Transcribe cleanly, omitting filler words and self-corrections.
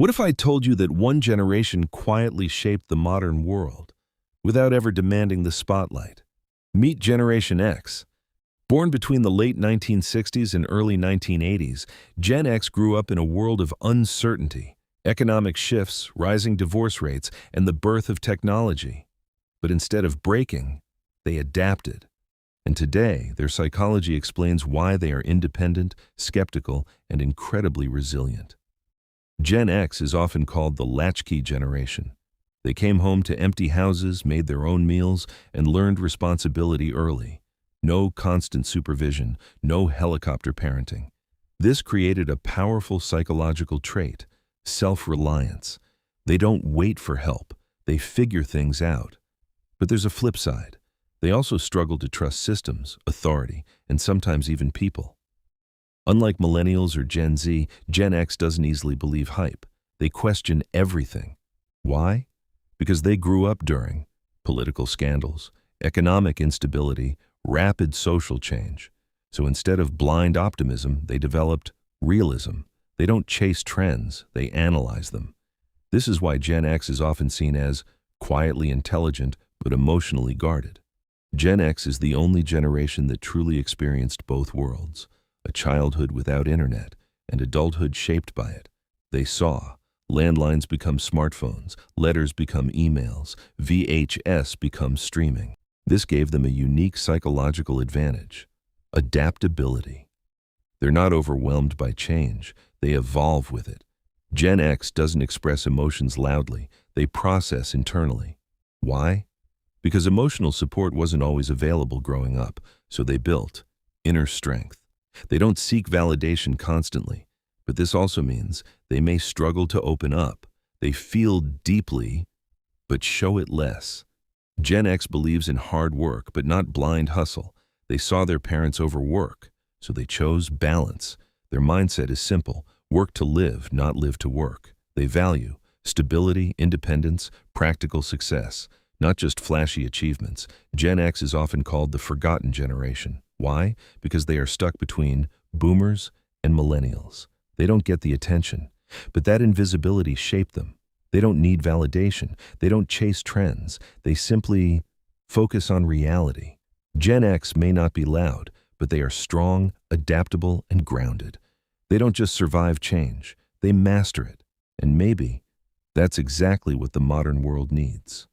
What if I told you that one generation quietly shaped the modern world without ever demanding the spotlight? Meet Generation X. Born between the late 1960s and early 1980s, Gen X grew up in a world of uncertainty, economic shifts, rising divorce rates, and the birth of technology. But instead of breaking, they adapted. And today, their psychology explains why they are independent, skeptical, and incredibly resilient. Gen X is often called the latchkey generation. They came home to empty houses, made their own meals, and learned responsibility early. No constant supervision, no helicopter parenting. This created a powerful psychological trait, self-reliance. They don't wait for help, they figure things out. But there's a flip side. They also struggle to trust systems, authority, and sometimes even people. Unlike millennials or Gen Z, Gen X doesn't easily believe hype. They question everything. Why? Because they grew up during political scandals, economic instability, rapid social change. So instead of blind optimism, they developed realism. They don't chase trends, they analyze them. This is why Gen X is often seen as quietly intelligent but emotionally guarded. Gen X is the only generation that truly experienced both worlds, a childhood without internet and adulthood shaped by it. They saw landlines become smartphones, letters become emails, VHS become streaming. This gave them a unique psychological advantage, adaptability. They're not overwhelmed by change, they evolve with it. Gen X doesn't express emotions loudly, they process internally. Why? Because emotional support wasn't always available growing up, so they built inner strength. They don't seek validation constantly, but this also means they may struggle to open up. They feel deeply, but show it less. Gen X believes in hard work, but not blind hustle. They saw their parents overwork, so they chose balance. Their mindset is simple: work to live, not live to work. They value stability, independence, practical success, not just flashy achievements. Gen X is often called the forgotten generation. Why? Because they are stuck between boomers and millennials. They don't get the attention, but that invisibility shaped them. They don't need validation. They don't chase trends. They simply focus on reality. Gen X may not be loud, but they are strong, adaptable, and grounded. They don't just survive change, they master it. And maybe that's exactly what the modern world needs.